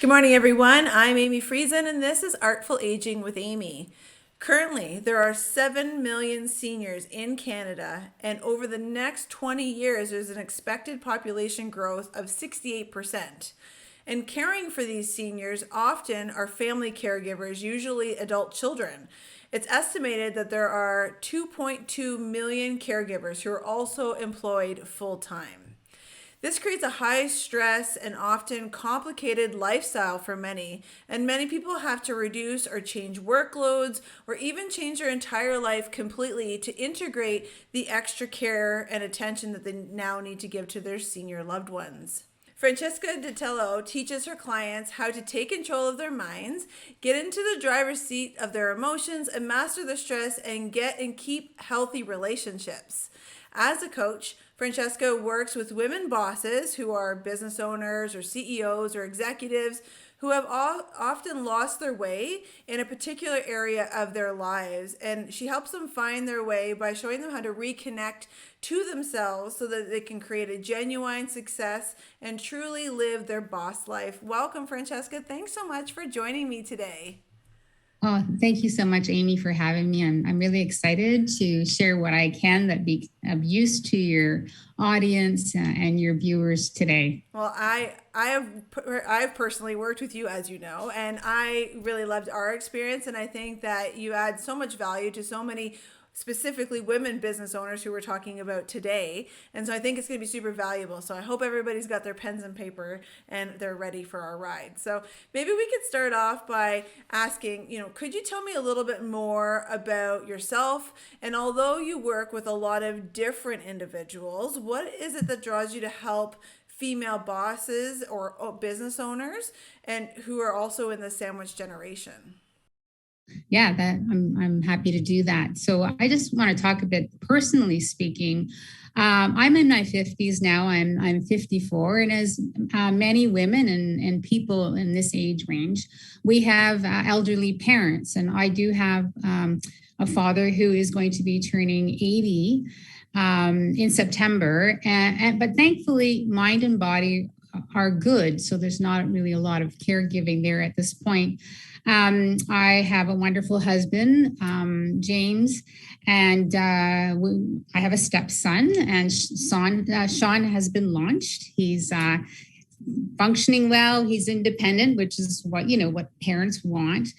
Good morning, everyone. I'm Amy Friesen, and this is Artful Aging with Amy. Currently, there are 7 million seniors in Canada, and over the next 20 years, there's an expected population growth of 68%. And caring for these seniors often are family caregivers, usually adult children. It's estimated that there are 2.2 million caregivers who are also employed full time. This creates a high stress and often complicated lifestyle for many, and many people have to reduce or change workloads or even change their entire life completely to integrate the extra care and attention that they now need to give to their senior loved ones. Francesca Dattilo teaches her clients how to take control of their minds, get into the driver's seat of their emotions, and master the stress and get and keep healthy relationships. As a coach, Francesca works with women bosses who are business owners or CEOs or executives who have often lost their way in a particular area of their lives. And she helps them find their way by showing them how to reconnect to themselves so that they can create a genuine success and truly live their boss life. Welcome, Francesca. Thanks so much for joining me today. Oh, thank you so much, Amy, for having me. I'm really excited to share what I can that be of use to your audience and your viewers today. Well, I've personally worked with you, as you know, and I really loved our experience, and I think that you add so much value to so many, specifically women business owners who we're talking about today. And so I think it's going to be super valuable. So I hope everybody's got their pens and paper and they're ready for our ride. So maybe we could start off by asking, could you tell me a little bit more about yourself? And although you work with a lot of different individuals, what is it that draws you to help female bosses or business owners and who are also in the sandwich generation? Yeah, that I'm happy to do that. So I just want to talk a bit personally speaking. I'm in my 50s now. I'm 54, and as many women and people in this age range, we have elderly parents, and I do have a father who is going to be turning 80 in September, but thankfully, mind and body are good. So there's not really a lot of caregiving there at this point. I have a wonderful husband, James, and I have a stepson, and Sean has been launched. He's functioning well. He's independent, which is what parents want.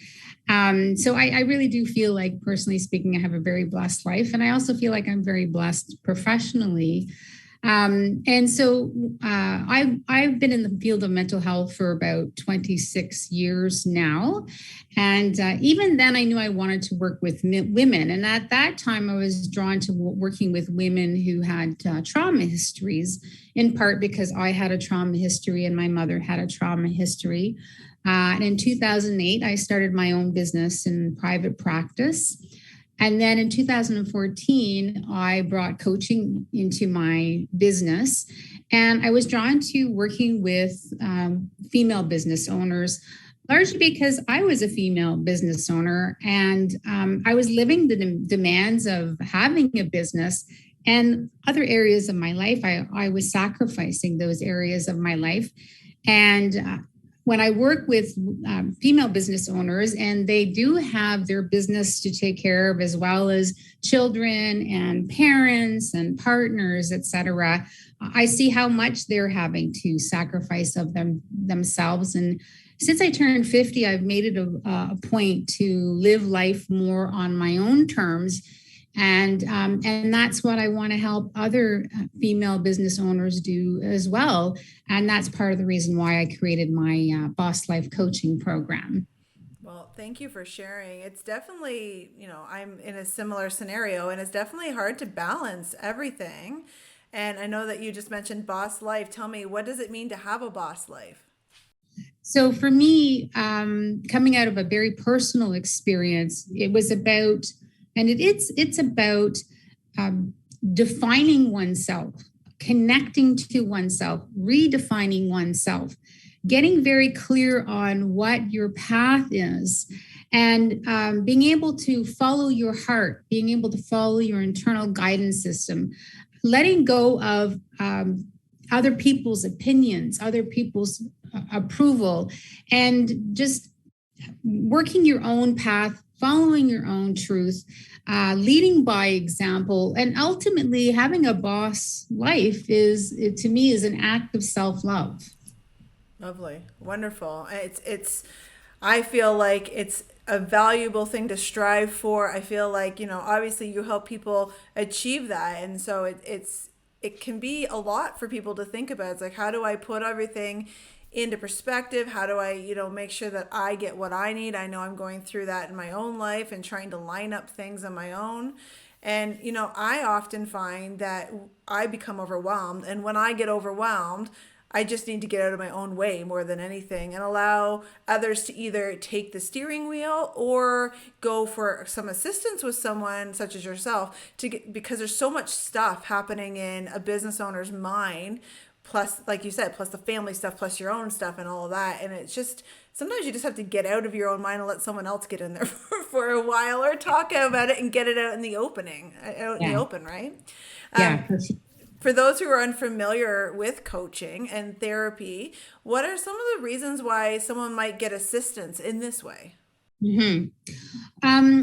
So I really do feel like, personally speaking, I have a very blessed life, and I also feel like I'm very blessed professionally. And so I've been in the field of mental health for about 26 years now. And even then, I knew I wanted to work with women. And at that time, I was drawn to working with women who had trauma histories, in part because I had a trauma history and my mother had a trauma history. And in 2008, I started my own business in private practice. And then in 2014, I brought coaching into my business. And I was drawn to working with female business owners, largely because I was a female business owner and I was living the demands of having a business and other areas of my life. I was sacrificing those areas of my life. And when I work with female business owners, and they do have their business to take care of, as well as children and parents and partners, et cetera, I see how much they're having to sacrifice of themselves. And since I turned 50, I've made it a point to live life more on my own terms. And that's what I want to help other female business owners do as well. And that's part of the reason why I created my Boss Life coaching program. Well, thank you for sharing. It's definitely, I'm in a similar scenario and it's definitely hard to balance everything. And I know that you just mentioned boss life. Tell me, what does it mean to have a boss life? So for me, coming out of a very personal experience, it was about, and it's about um, defining oneself, connecting to oneself, redefining oneself, getting very clear on what your path is, and being able to follow your heart, being able to follow your internal guidance system, letting go of other people's opinions, other people's approval, and just working your own path, following your own truth, leading by example, and ultimately having a boss life to me, is an act of self-love. Lovely. Wonderful. I feel like it's a valuable thing to strive for. I feel like, obviously you help people achieve that. And so it can be a lot for people to think about. It's like, how do I put everything into perspective? How do I, make sure that I get what I need? I know I'm going through that in my own life and trying to line up things on my own. And, I often find that I become overwhelmed. And when I get overwhelmed, I just need to get out of my own way more than anything and allow others to either take the steering wheel or go for some assistance with someone such as yourself because there's so much stuff happening in a business owner's mind, plus, like you said, plus the family stuff, plus your own stuff and all of that. And it's just, sometimes you just have to get out of your own mind and let someone else get in there for a while, or talk about it and get it out in the out in the Yeah, open, right? yeah. For those who are unfamiliar with coaching and therapy, what are some of the reasons why someone might get assistance in this way? Mhm.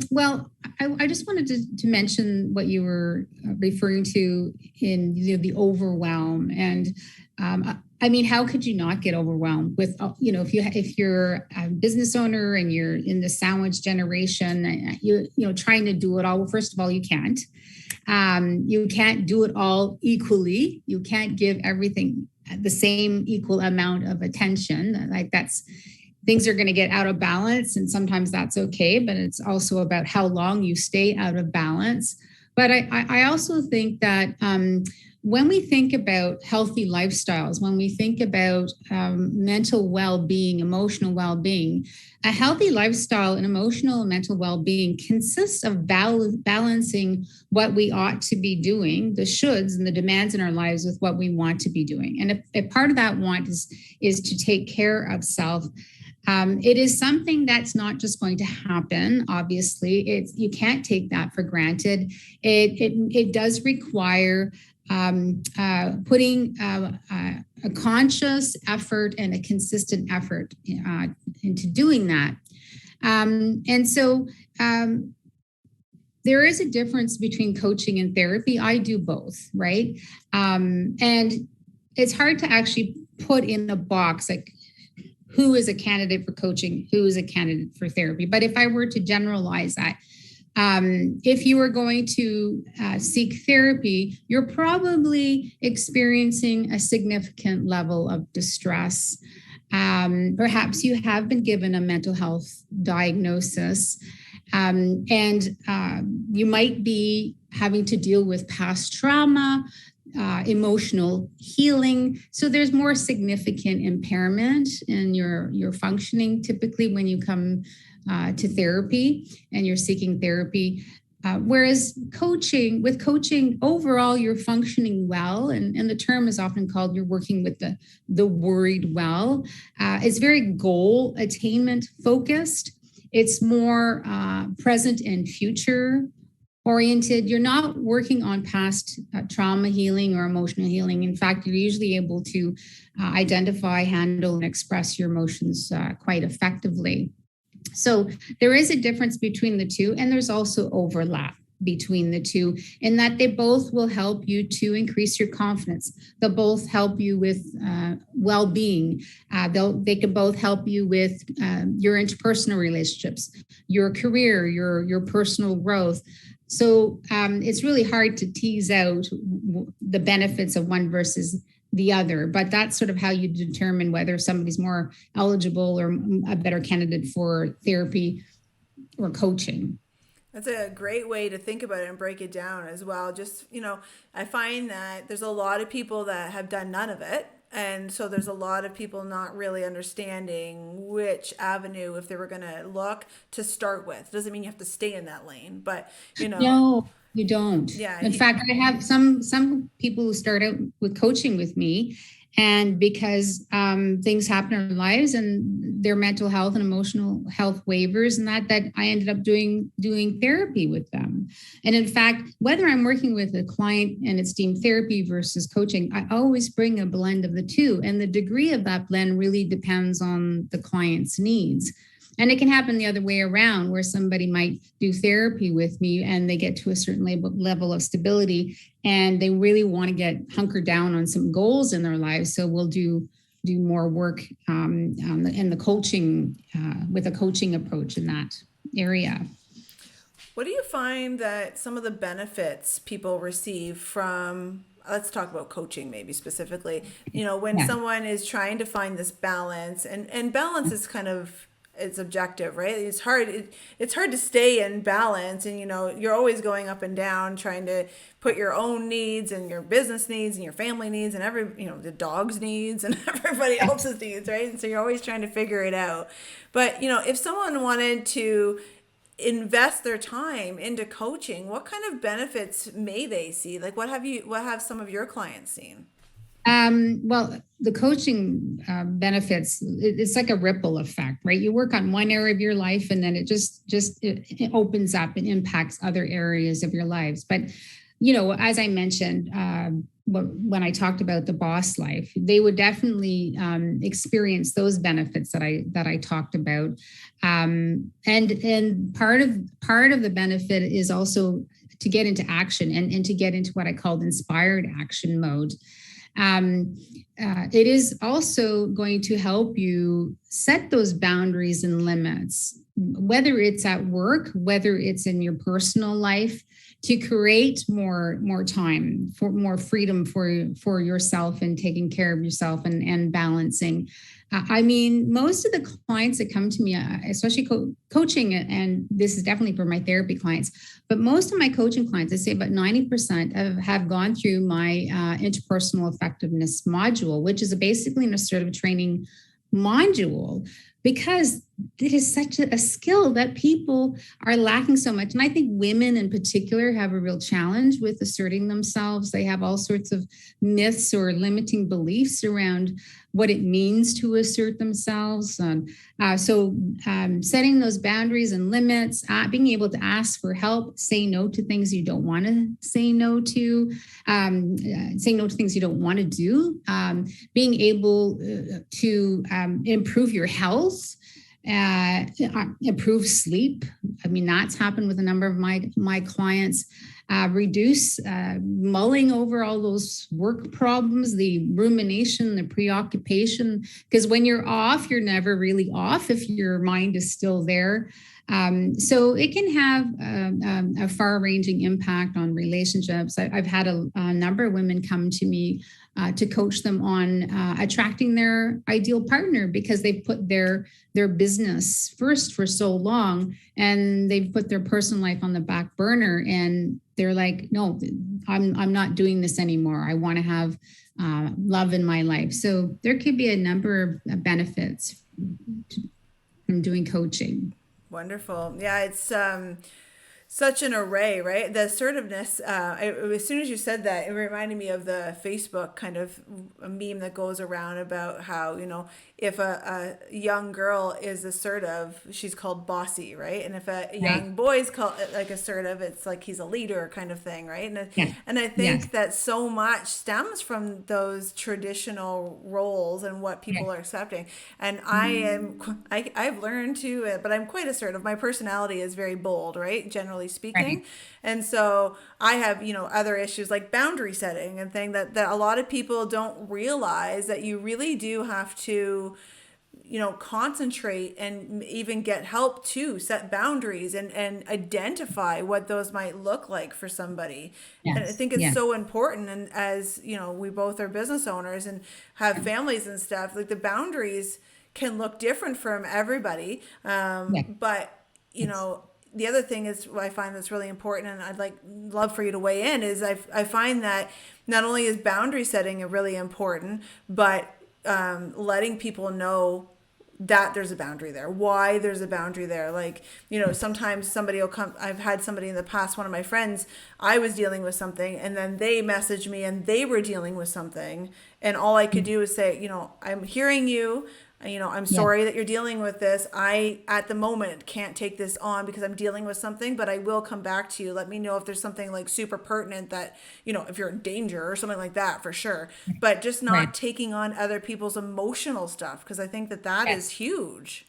Well, I just wanted to mention what you were referring to in the overwhelm. And I mean, how could you not get overwhelmed with, if you're a business owner and you're in the sandwich generation, trying to do it all. Well, first of all, you can't. You can't do it all equally. You can't give everything the same equal amount of attention. Like, that's, things are going to get out of balance, and sometimes that's okay, but it's also about how long you stay out of balance. But I also think that when we think about healthy lifestyles, when we think about mental well-being, emotional well-being, a healthy lifestyle and emotional and mental well-being consists of balancing what we ought to be doing, the shoulds and the demands in our lives, with what we want to be doing. And if part of that want is to take care of self, it is something that's not just going to happen. Obviously, you can't take that for granted. It does require putting a conscious effort and a consistent effort into doing that. And so there is a difference between coaching and therapy. I do both, right? And it's hard to actually put in a box like who is a candidate for coaching, who is a candidate for therapy. But if I were to generalize that, if you are going to seek therapy, you're probably experiencing a significant level of distress. Perhaps you have been given a mental health diagnosis, and you might be having to deal with past trauma, emotional healing. So there's more significant impairment in your functioning typically when you come to therapy and you're seeking therapy. Whereas with coaching, overall, you're functioning well. And the term is often called, you're working with the worried well. It's very goal attainment focused. It's more present and future oriented. You're not working on past trauma healing or emotional healing. In fact, you're usually able to identify, handle, and express your emotions quite effectively. So there is a difference between the two, and there's also overlap between the two in that they both will help you to increase your confidence. They'll both help you with well-being. They can both help you with your interpersonal relationships, your career, your personal growth. So it's really hard to tease out the benefits of one versus the other, but that's sort of how you determine whether somebody's more eligible or a better candidate for therapy or coaching. That's a great way to think about it and break it down as well. Just, I find that there's a lot of people that have done none of it. And so there's a lot of people not really understanding which avenue, if they were going to look, to start with. Doesn't mean you have to stay in that lane, but, No. You don't. Yeah. In fact, I have some people who start out with coaching with me, and because things happen in their lives and their mental health and emotional health waivers, and that I ended up doing therapy with them. And in fact, whether I'm working with a client and it's deemed therapy versus coaching, I always bring a blend of the two, and the degree of that blend really depends on the client's needs. And it can happen the other way around, where somebody might do therapy with me and they get to a certain level of stability and they really want to get hunkered down on some goals in their lives. So we'll do more work in the coaching with a coaching approach in that area. What do you find that some of the benefits people receive from, let's talk about coaching maybe specifically, when Yeah. someone is trying to find this balance, and balance is kind of, it's objective, right? It's hard to stay in balance, and you're always going up and down trying to put your own needs and your business needs and your family needs and the dog's needs and everybody else's needs, right? And so you're always trying to figure it out. But if someone wanted to invest their time into coaching, what kind of benefits may they see? Like, what have some of your clients seen? Well, the coaching benefits, it's like a ripple effect, right? You work on one area of your life and then it opens up and impacts other areas of your lives. But, as I mentioned, when I talked about the boss life, they would definitely experience those benefits that I talked about. And part of the benefit is also to get into action and to get into what I called inspired action mode. It is also going to help you set those boundaries and limits, whether it's at work, whether it's in your personal life, to create more time, for more freedom for yourself and taking care of yourself and balancing. I mean, most of the clients that come to me, especially coaching, and this is definitely for my therapy clients, but most of my coaching clients, I say about 90% have gone through my interpersonal effectiveness module, which is basically an assertive training module, because it is such a skill that people are lacking so much. And I think women in particular have a real challenge with asserting themselves. They have all sorts of myths or limiting beliefs around what it means to assert themselves. So setting those boundaries and limits, being able to ask for help, say no to things you don't want to say no to, say no to things you don't want to do, being able to improve your health, improve sleep. I mean, that's happened with a number of my clients. Reduce mulling over all those work problems, the rumination, the preoccupation, because when you're off, you're never really off if your mind is still there. So it can have a far-ranging impact on relationships. I've had a number of women come to me to coach them on attracting their ideal partner, because they put their business first for so long, and they've put their personal life on the back burner, and they're like, no, I'm not doing this anymore. I want to have love in my life. So there could be a number of benefits from doing coaching. Wonderful. Yeah, it's such an array, right? The assertiveness, as soon as you said that, it reminded me of the Facebook kind of a meme that goes around about how, if a young girl is assertive, she's called bossy, right? And if a Right. young boy is called like assertive, it's like he's a leader kind of thing, right? Yeah. And I Yes. think that so much stems from those traditional roles and what Yes. people are accepting. And Mhm. I've learned to, but I'm quite assertive. My personality is very bold, right? Generally Right. speaking. And so I have, other issues like boundary setting and thing that a lot of people don't realize, that you really do have to, concentrate and even get help to set boundaries and identify what those might look like for somebody. And I Yes. think it's Yes. so important. And as, we both are business owners and have families and stuff, like the boundaries can look different from everybody. Yes. But, Yes. the other thing is what I find that's really important, and I'd love for you to weigh in, is I find that not only is boundary setting really important, but letting people know that there's a boundary there, why there's a boundary there. Like, sometimes somebody will come. I've had somebody in the past, one of my friends, I was dealing with something, and then they messaged me and they were dealing with something. And all I could do is say, I'm hearing you. I'm Yeah. sorry that you're dealing with this. I, at the moment, can't take this on because I'm dealing with something, but I will come back to you. Let me know if there's something like super pertinent that, if you're in danger or something like that, for sure. But just Right. not taking on other people's emotional stuff, because I think that that is Yes. huge.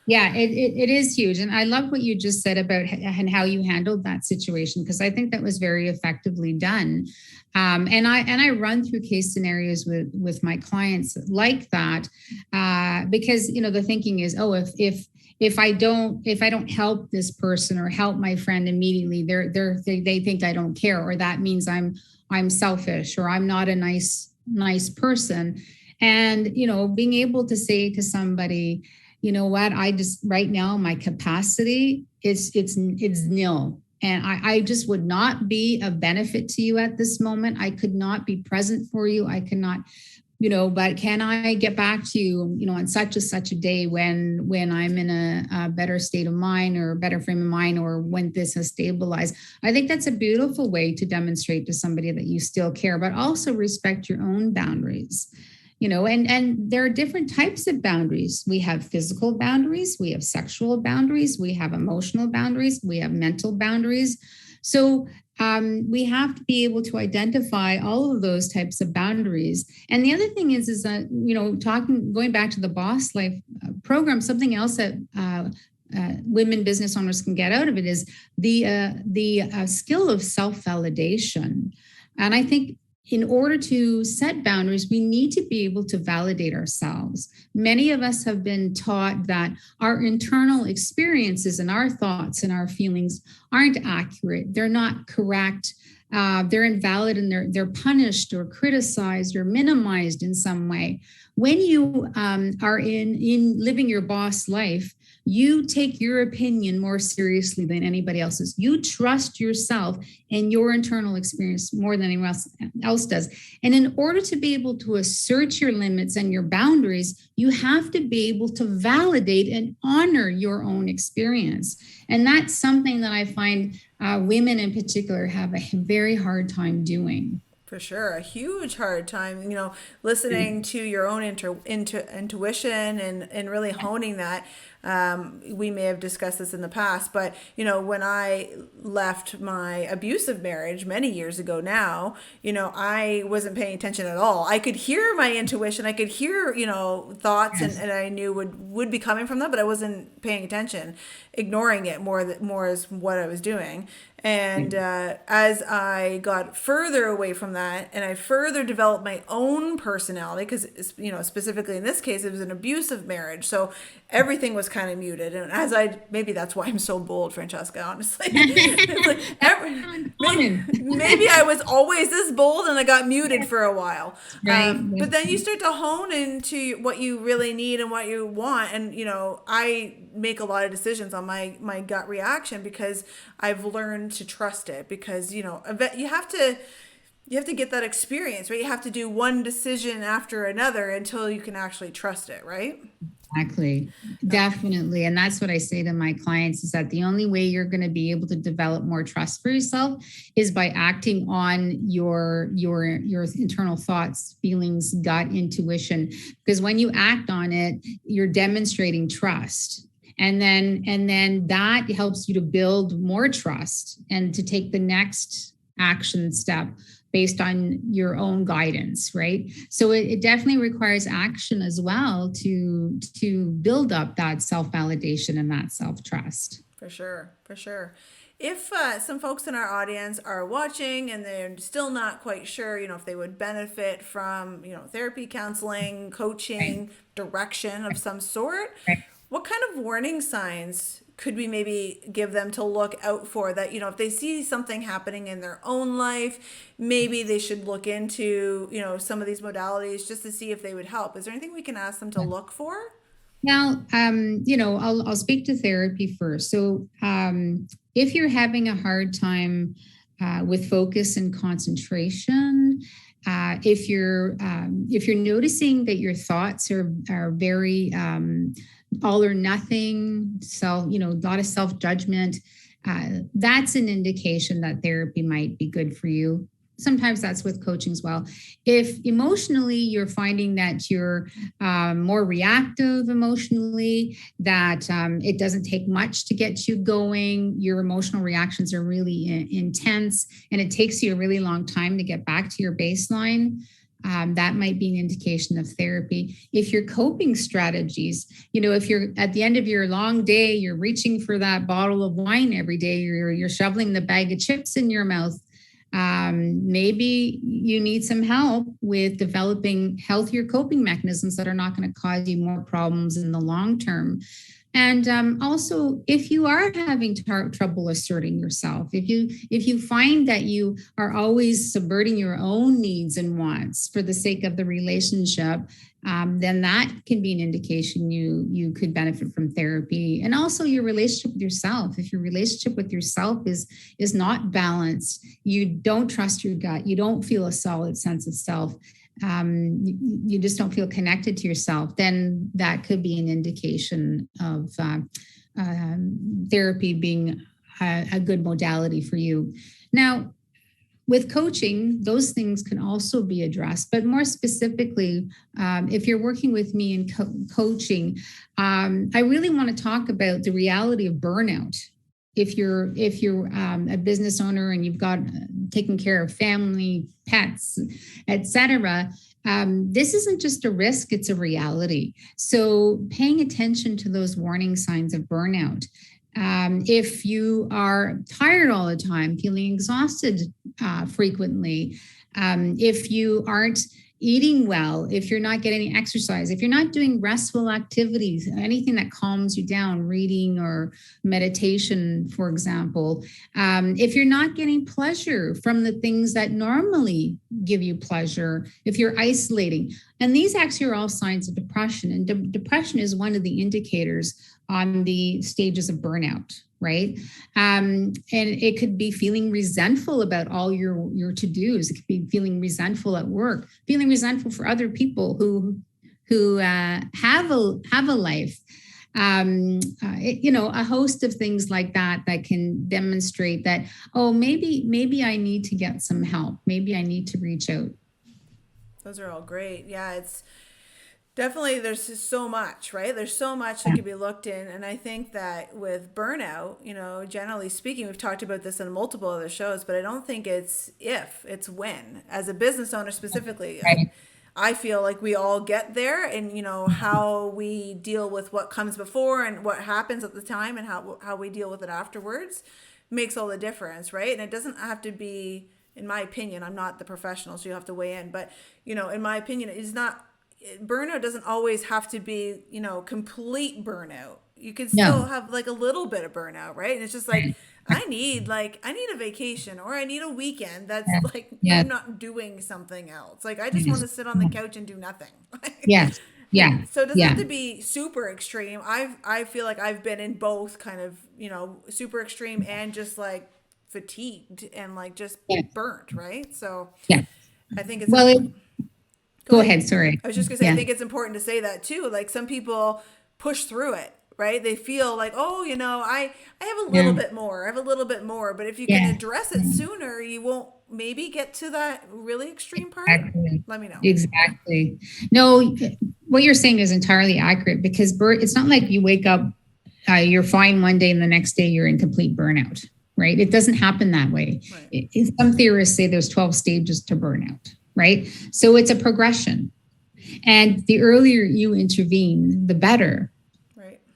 Yeah, it is huge. And I love what you just said about and how you handled that situation, because I think that was very effectively done. And I run through case scenarios with my clients like that, because the thinking is, oh, if I don't help this person or help my friend immediately, they think I don't care, or that means I'm selfish, or I'm not a nice person. And being able to say to somebody, you know what, I just right now my capacity it's nil, and I just would not be of benefit to you at this moment. I could not be present for you. I cannot, but can I get back to you, on such a day when I'm in a better state of mind or a better frame of mind, or when this has stabilized. I think that's a beautiful way to demonstrate to somebody that you still care, but also respect your own boundaries. And there are different types of boundaries. We have physical boundaries, we have sexual boundaries, we have emotional boundaries, we have mental boundaries. So we have to be able to identify all of those types of boundaries. And the other thing is that, going back to the Boss Life program, something else that women business owners can get out of it is the skill of self-validation. And I think in order to set boundaries, we need to be able to validate ourselves. Many of us have been taught that our internal experiences and our thoughts and our feelings aren't accurate. They're not correct. They're invalid, and they're punished or criticized or minimized in some way. When you are in living your boss life, you take your opinion more seriously than anybody else's. You trust yourself and your internal experience more than anyone else does. And in order to be able to assert your limits and your boundaries, you have to be able to validate and honor your own experience. And that's something that I find women in particular have a very hard time doing. For sure, a huge hard time, listening to your own intuition and really honing that. We may have discussed this in the past, but when I left my abusive marriage many years ago now, I wasn't paying attention at all. I could hear my intuition, I could hear, thoughts, Yes. and I knew would be coming from them, but I wasn't paying attention, ignoring it more as what I was doing. And as I got further away from that, and I further developed my own personality, because specifically in this case, it was an abusive marriage, so everything was kind of muted. And maybe that's why I'm so bold, Francesca. Honestly, it's like maybe I was always this bold, and I got muted for a while. Right. But then you start to hone into what you really need and what you want, and I make a lot of decisions on my gut reaction, because I've learned to trust it, because you have to get that experience, right? You have to do one decision after another until you can actually trust it, right? Exactly. Definitely. And that's what I say to my clients, is that the only way you're going to be able to develop more trust for yourself is by acting on your internal thoughts, feelings, gut, intuition. Because when you act on it, you're demonstrating trust. And then that helps you to build more trust and to take the next action step based on your own guidance, right? So it definitely requires action as well to build up that self-validation and that self-trust. For sure, for sure. If some folks in our audience are watching and they're still not quite sure, if they would benefit from, therapy, counseling, Right. coaching, direction of some sort, Right. what kind of warning signs could we maybe give them to look out for, that, if they see something happening in their own life, maybe they should look into, some of these modalities just to see if they would help? Is there anything we can ask them to look for? Now, I'll speak to therapy first. So, if you're having a hard time with focus and concentration, If you're noticing that your thoughts are very all or nothing, a lot of self-judgment, that's an indication that therapy might be good for you. Sometimes that's with coaching as well. If emotionally you're finding that you're more reactive emotionally, that it doesn't take much to get you going, your emotional reactions are really intense, and it takes you a really long time to get back to your baseline, that might be an indication of therapy. If your coping strategies, if you're at the end of your long day, you're reaching for that bottle of wine every day, you're shoveling the bag of chips in your mouth, maybe you need some help with developing healthier coping mechanisms that are not going to cause you more problems in the long term. And also, if you are having trouble asserting yourself, if you find that you are always subverting your own needs and wants for the sake of the relationship, then that can be an indication you could benefit from therapy. And also your relationship with yourself. If your relationship with yourself is not balanced, you don't trust your gut, you don't feel a solid sense of self, you just don't feel connected to yourself, then that could be an indication of therapy being a good modality for you. Now, with coaching, those things can also be addressed, but more specifically, if you're working with me in coaching, I really want to talk about the reality of burnout. If you're a business owner and you've got taking care of family, pets, etc., this isn't just a risk, it's a reality. So paying attention to those warning signs of burnout. If you are tired all the time, feeling exhausted frequently, if you aren't eating well, if you're not getting any exercise, if you're not doing restful activities, anything that calms you down, reading or meditation, for example, if you're not getting pleasure from the things that normally give you pleasure, if you're isolating, and these actually are all signs of depression. And depression is one of the indicators on the stages of burnout, right? And it could be feeling resentful about all your to-dos. It could be feeling resentful at work, feeling resentful for other people who have a life. A host of things like that can demonstrate that, oh, maybe I need to get some help. Maybe I need to reach out. Those are all great. Yeah, it's definitely, there's just so much, right? There's so much that could be looked in. And I think that with burnout, generally speaking, we've talked about this in multiple other shows, but I don't think it's if, it's when. As a business owner specifically, Right. I feel like we all get there, and how we deal with what comes before and what happens at the time and how we deal with it afterwards makes all the difference, right? And it doesn't have to be, in my opinion, I'm not the professional, so you have to weigh in, but in my opinion, it's not, burnout doesn't always have to be, complete burnout. You can still have like a little bit of burnout, right? And it's just like, I need a vacation, or I need a weekend that's like, I'm not doing something else. Like, I just want to sit on the couch and do nothing. Yes. Yeah. So it doesn't have to be super extreme. I feel like I've been in both kind of, super extreme and just like fatigued and like just burnt, right? So I think it's go ahead. Sorry. I was just gonna say, I think it's important to say that too. Like, some people push through it, right? They feel like, oh, I have a little bit more. I have a little bit more. But if you can address it sooner, you won't maybe get to that really extreme part. Exactly. Let me know. Exactly. No, what you're saying is entirely accurate, because it's not like you wake up, you're fine one day and the next day you're in complete burnout, right? It doesn't happen that way. Right. Some theorists say there's 12 stages to burnout, right? So it's a progression. And the earlier you intervene, the better.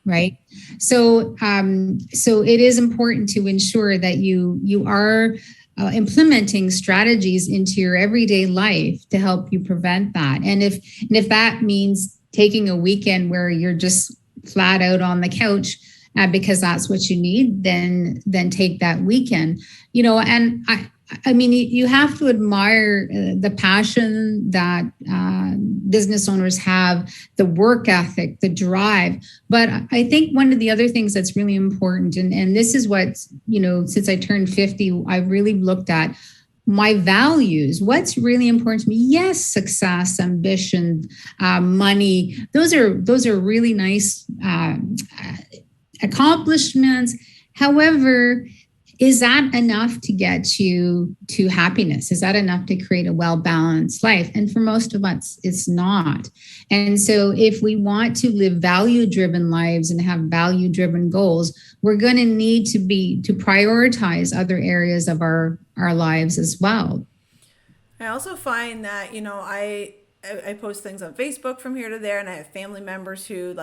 Right. So it is important to ensure that you are implementing strategies into your everyday life to help you prevent that. And if that means taking a weekend where you're just flat out on the couch because that's what you need, then take that weekend. And I mean, you have to admire the passion that business owners have, the work ethic, the drive. But I think one of the other things that's really important, and this is what, since I turned 50, I've really looked at, my values, what's really important to me. Yes, success, ambition, money, those are really nice accomplishments. However, is that enough to get you to happiness? Is that enough to create a well-balanced life? And for most of us, it's not. And so if we want to live value-driven lives and have value-driven goals, we're going to need to prioritize other areas of our lives as well. I also find that, I post things on Facebook from here to there, and I have family members who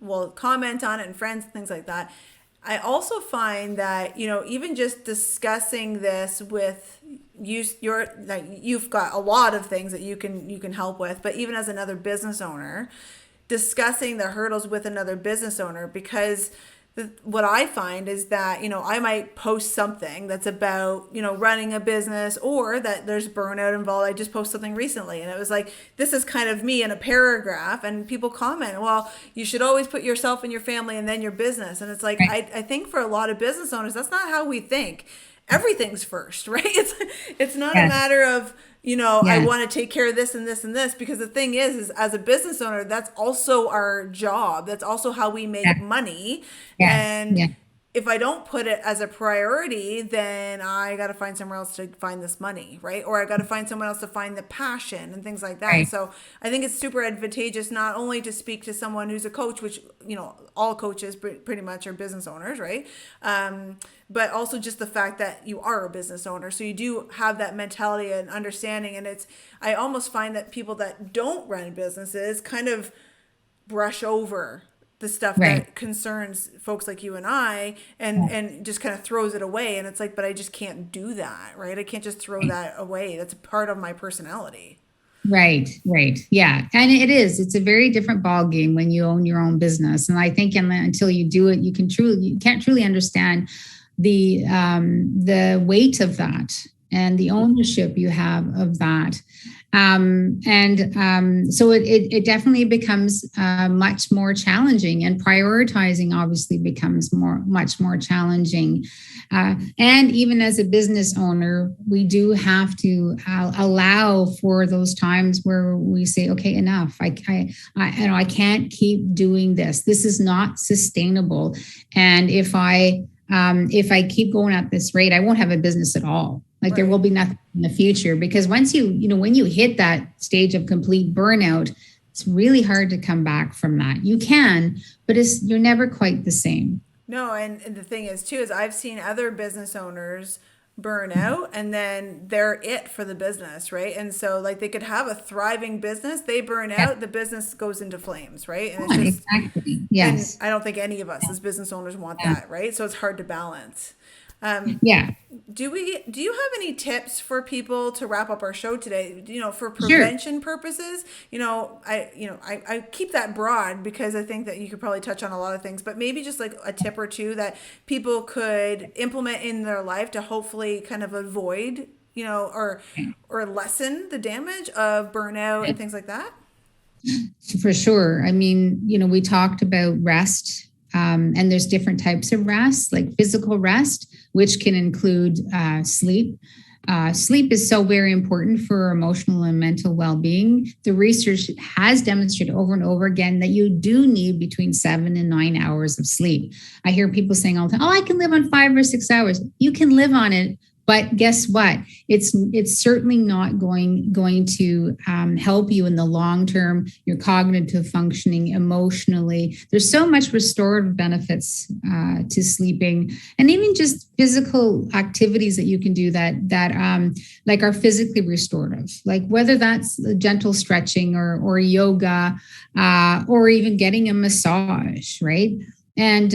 will comment on it, and friends, things like that. I also find that, even just discussing this with you've got a lot of things that you can help with, but even as another business owner, discussing the hurdles with another business owner, because what I find is that, I might post something that's about, running a business, or that there's burnout involved. I just posted something recently, and it was like, this is kind of me in a paragraph, and people comment, well, you should always put yourself and your family and then your business. And it's like, Right. I think for a lot of business owners, that's not how we think. Everything's first, right? It's not a Yes. matter of, I Yes. want to take care of this and this and this, because the thing is as a business owner, that's also our job. That's also how we make Yes. money. Yes. And Yes. if I don't put it as a priority, then I got to find somewhere else to find this money, right? Or I got to find someone else to find the passion and things like that. Right. So I think it's super advantageous not only to speak to someone who's a coach, which, all coaches pretty much are business owners, right? But also just the fact that you are a business owner. So you do have that mentality and understanding. And I almost find that people that don't run businesses kind of brush over the stuff Right. that concerns folks like you and I, and just kind of throws it away. And it's like, but I just can't do that, right? I can't just throw that away. That's a part of my personality. Right, right. Yeah. And it's a very different ball game when you own your own business. And I think until you do it, you can't truly understand the weight of that and the ownership you have of that. So it definitely becomes much more challenging, and prioritizing obviously becomes much more challenging. And even as a business owner, we do have to allow for those times where we say, okay, enough. I can't keep doing this. This is not sustainable. And if I keep going at this rate, I won't have a business at all. Like, there will be nothing in the future, because once when you hit that stage of complete burnout, it's really hard to come back from that. You can, but you're never quite the same. No, and the thing is too, is I've seen other business owners burn out, and then they're it for the business, right? And so like, they could have a thriving business, they burn Yeah. out, the business goes into flames, right? And Yeah, it's just, exactly. and Yes. I don't think any of us as business owners want Yeah. that, right? So it's hard to balance. Yeah. Do you have any tips for people to wrap up our show today? For Sure. prevention purposes, I keep that broad, because I think that you could probably touch on a lot of things, but maybe just like a tip or two that people could implement in their life to hopefully kind of avoid, or lessen the damage of burnout and things like that. For sure. I mean, we talked about rest, and there's different types of rest, like physical rest, which can include sleep. Sleep is so very important for emotional and mental well-being. The research has demonstrated over and over again that you do need between 7 and 9 hours of sleep. I hear people saying all the time, "Oh, I can live on 5 or 6 hours." You can live on it, but guess what? It's certainly not going to help you in the long term. Your cognitive functioning, emotionally. There's so much restorative benefits to sleeping, and even just physical activities that you can do that like are physically restorative. Like whether that's gentle stretching or yoga, or even getting a massage, right? And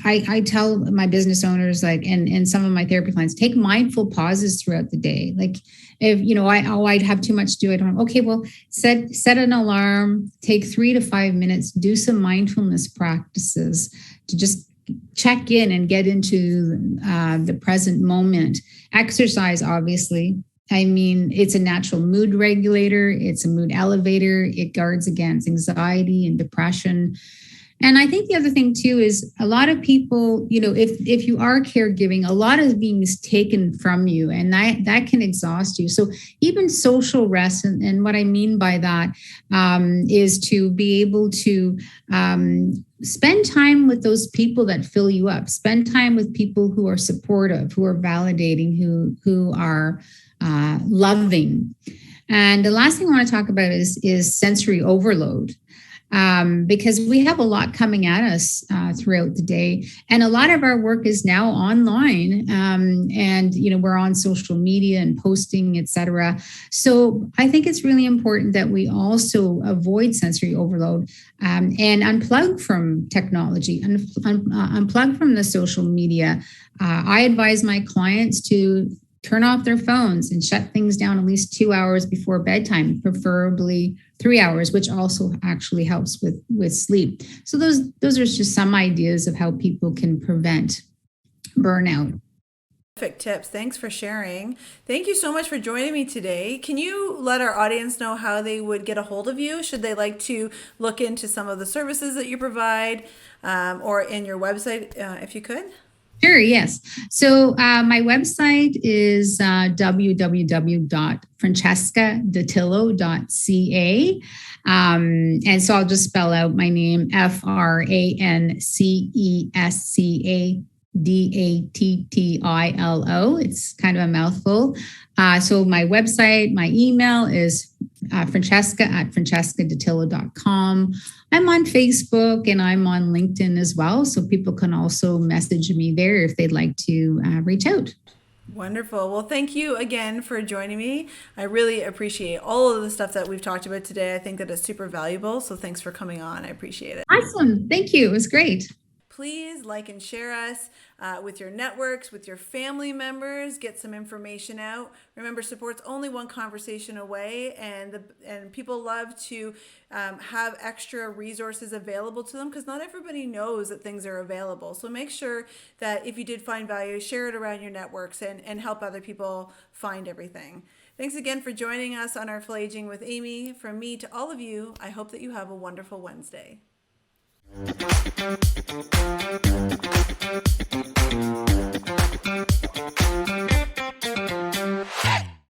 I tell my business owners, like, and some of my therapy clients, take mindful pauses throughout the day. Like, if I'd have too much to do at home. Okay, well, set an alarm, take 3 to 5 minutes, do some mindfulness practices to just check in and get into the present moment. Exercise, obviously. I mean, it's a natural mood regulator. It's a mood elevator. It guards against anxiety and depression. And I think the other thing too is a lot of people, if you are caregiving, a lot is being taken from you, and that can exhaust you. So even social rest, and what I mean by that is to be able to spend time with those people that fill you up. Spend time with people who are supportive, who are validating, who are loving. And the last thing I want to talk about is sensory overload. Because we have a lot coming at us throughout the day, and a lot of our work is now online, and we're on social media and posting, etc. So I think it's really important that we also avoid sensory overload and unplug from technology, unplug from the social media. I advise my clients to turn off their phones and shut things down at least 2 hours before bedtime, preferably 3 hours, which also actually helps with sleep. So those are just some ideas of how people can prevent burnout. Perfect tips. Thanks for sharing. Thank you so much for joining me today. Can you let our audience know how they would get a hold of you? Should they like to look into some of the services that you provide, or in your website, if you could? Sure, yes. So my website is www.francescadattilo.ca. And so I'll just spell out my name, Francescadattilo. It's kind of a mouthful. So my website, my email is Francesca@francescadattilo.com. I'm on Facebook and I'm on LinkedIn as well. So people can also message me there if they'd like to reach out. Wonderful. Well, thank you again for joining me. I really appreciate all of the stuff that we've talked about today. I think that is super valuable. So thanks for coming on. I appreciate it. Awesome. Thank you. It was great. Please like and share us with your networks, with your family members. Get some information out. Remember, support's only one conversation away, and people love to have extra resources available to them, because not everybody knows that things are available. So make sure that if you did find value, share it around your networks and help other people find everything. Thanks again for joining us on Artful Aging with Amy. From me to all of you, I hope that you have a wonderful Wednesday. Hey!